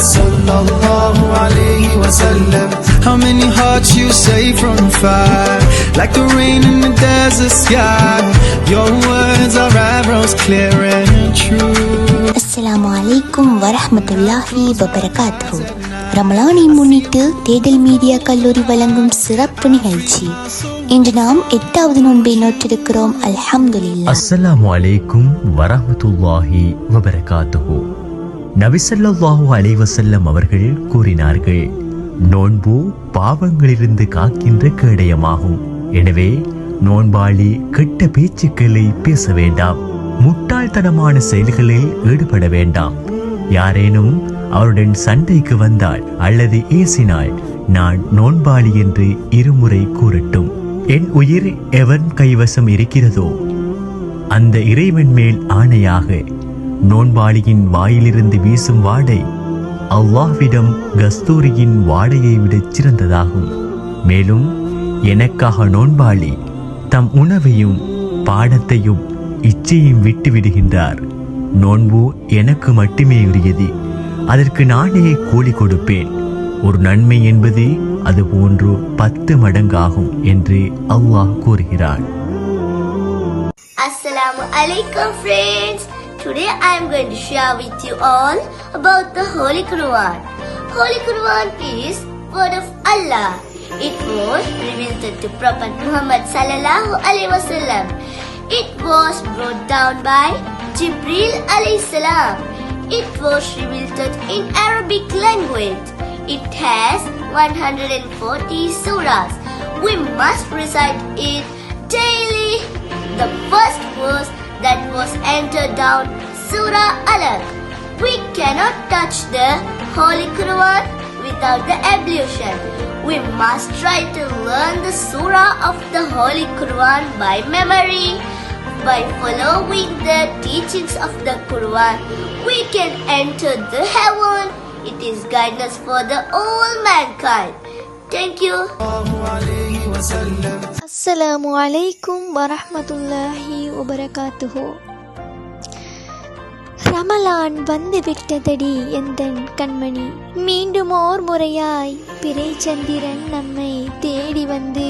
sallallahu alayhi wa sallam. How many hearts you save from fire, like the rain in the desert sky. Your words are arrows clear and true. அஸ்ஸலாமு அலைக்கும் வரஹ்மத்துல்லாஹி வபரகாத்துஹு. ரமலானை முன்னிட்டு தேடல் media கல்லூரி வழங்கும் சிறப்பு நிகழ்ச்சி. இன்று நாம் 8வது நோன்பை நோற்றிருக்கிறோம். அல்ஹம்துலில்லாஹ். அஸ்ஸலாமு அலைக்கும் வரஹ்மத்துல்லாஹி வபரகாத்துஹு. நபி ஸல்லல்லாஹு அலைஹி வஸல்லம் அவர்கள் கூறினார்கள், நோன்பு பாவங்களிலிருந்து காக்கின்ற கேடயமாகும். எனவே நோன்பாளி கெட்ட பேச்சுக்களை பேச வேண்டாம், முட்டாள்தனமான செயல்களில் ஈடுபட வேண்டாம். யாரேனும் அவருடன் சண்டைக்கு வந்தால் அல்லது ஏசினால், நான் நோன்பாளி என்று இருமுறை கூறட்டும். என் உயிர் எவன் கைவசம் இருக்கிறதோ அந்த இறைவன் மேல் ஆணையாக, நோன்பாளியின் வாயிலிருந்து வீசும் வாடை அல்லாஹ்விடம் கஸ்தூரியின் வாடையை விட சிறந்ததாகும். மேலும் எனக்காக நோன்பாளி தம் உணவையும் பானத்தையும் இச்சையும் விட்டு விடுகின்றார். நோன்பு எனக்கு மட்டுமே உரியது, அதற்கு நானே கூலி கொடுப்பேன். ஒரு நன்மை என்பது அது போன்று 10 மடங்காகும் என்று அல்லாஹ் கூறுகிறார். Assalamu alaikum friends. Today I am going to share with you all about the Holy Quran. Holy Quran is word of Allah. It was revealed to Prophet Muhammad sallallahu alaihi wasallam. It was brought down by Jibril alayhi salam. It was revealed in Arabic language. It has 140 surahs. We must recite it daily. The first verse that was entered down Surah Alaq. We cannot touch the Holy Quran without the ablution. We must try to learn the surah of the Holy Quran by memory. By following the teachings of the Quran, we can enter the heaven. It is guidance for the all mankind. Thank you. அஸ்ஸலாமு அலைக்கும் வரஹ்மத்துல்லாஹி வபரகாத்துஹு. ரமலான் வந்து விட்டதடி எந்தன் கண்மணி, மீண்டும் ஓர் முறையாய் பிறை சந்திரன் நம்மை தேடி வந்து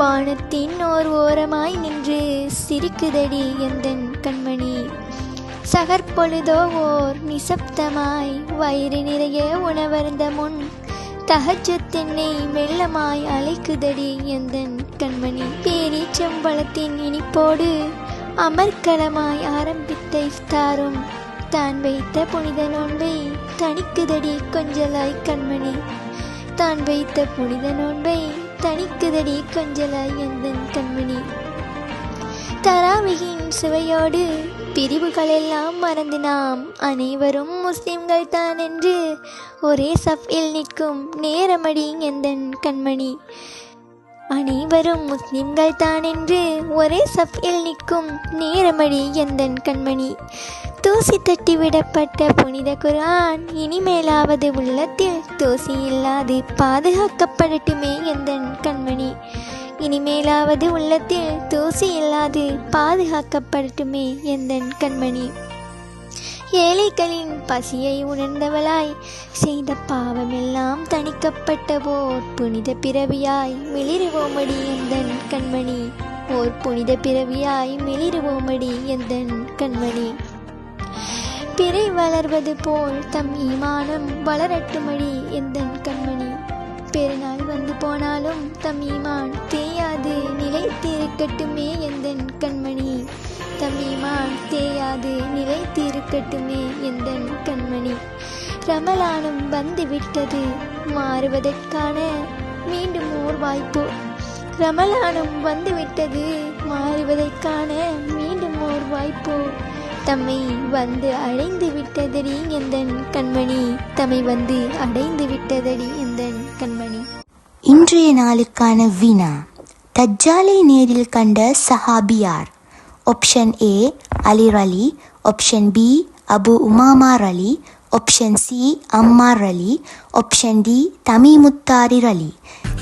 வானத்தின் ஓர் ஓரமாய் நின்று சிரிக்குதடி எந்தன் கண்மணி. சகற்பொழுதோ ஓர் நிசப்தமாய் வயிறு நிறைய உணவருந்த முன் தஹஜ்ஜுத்தினை மெல்லமாய் அழைக்குதடி எந்தன் கண்மணி. பேரீச்சம்பழத்தின் இனிப்போடு அமர்க்களமாய் ஆரம்பித்த இஃப்தாரும் தான் வைத்த புனித நோன்பை தணிக்குதடி கொஞ்சலாய் கண்மணி. தான் வைத்த புனித நோன்பை தணிக்குதடி கொஞ்சலாய் எந்தன் கண்மணி. தராவிகின் சுவையோடு பிரிவுகளெல்லாம் மறந்து நாம் அனைவரும் முஸ்லிம்கள் தான் என்று ஒரே சஃபில் நிற்கும் நேரமடி எந்தன் கண்மணி. அனைவரும் முஸ்லிம்கள் தான் என்று ஒரே சஃபில் நிற்கும் நேரமடி எந்தன் கண்மணி. தூசி தட்டி விடப்பட்ட புனித குர்ஆன் இனிமேலாவது உள்ளத்தில் தூசி இல்லாது பாதுகாக்கப்படட்டுமே எந்தன் கண்மணி. இனிமேலாவது உள்ளத்தில் தூசி இல்லாது பாதுகாக்கப்படட்டுமே எந்தன் கண்மணி. ஏழைகளின் பசியை உணர்ந்தவளாய் செய்த பாவமெல்லாம் தணிக்கப்பட்ட ஓர் புனித பிறவியாய் மிளிருவோமடி எந்தன் கண்மணி. ஓர் புனித பிறவியாய் மிளிருவோமடி எந்தன் கண்மணி. பிறை வளர்வது போல் தம் ஈமானம் வளரட்டுமடி எந்தன் கண்மணி. பெருநாள் வந்து போனாலும் தம் ஈமான் தேயாது நிலைத்திருக்கட்டுமே எந்தன் கண்மணி. தம் ஈமான் தேயாது நிலைத்திருக்கட்டுமே எந்தன் கண்மணி. ரமலானும் வந்து விட்டது மாறுவதற்கான மீண்டும் ஓர் வாய்ப்பு. ரமலானும் வந்து விட்டது மாறுவதற்கான மீண்டும் ஓர் வாய்ப்பு. தம்மை வந்து அடைந்து விட்டதடி எந்தன் கண்மணி. தம்மை வந்து அடைந்து விட்டதடி எந்தன் கண்மணி. இன்றைய நாளுக்கான வினா: தஜ்ஜாலை நேரில் கண்ட சஹாபியார்? ஆப்ஷன் ஏ அலி அலி, ஆப்ஷன் பி அபு உமாமார் அலி, ஆப்ஷன் சி அம்மார் அலி, ஆப்ஷன் டி தமீமுத்தாரி அலி.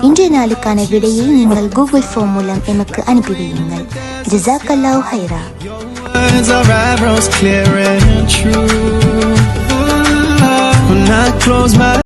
இன்றைய நாளுக்கான விடையை நீங்கள் கூகுள் ஃபார்ம் மூலம் எமக்கு அனுப்பி வையுங்கள். ஜஸாக்கல்லாஹு ஹைரா. Words are arrows clear and true. When I close my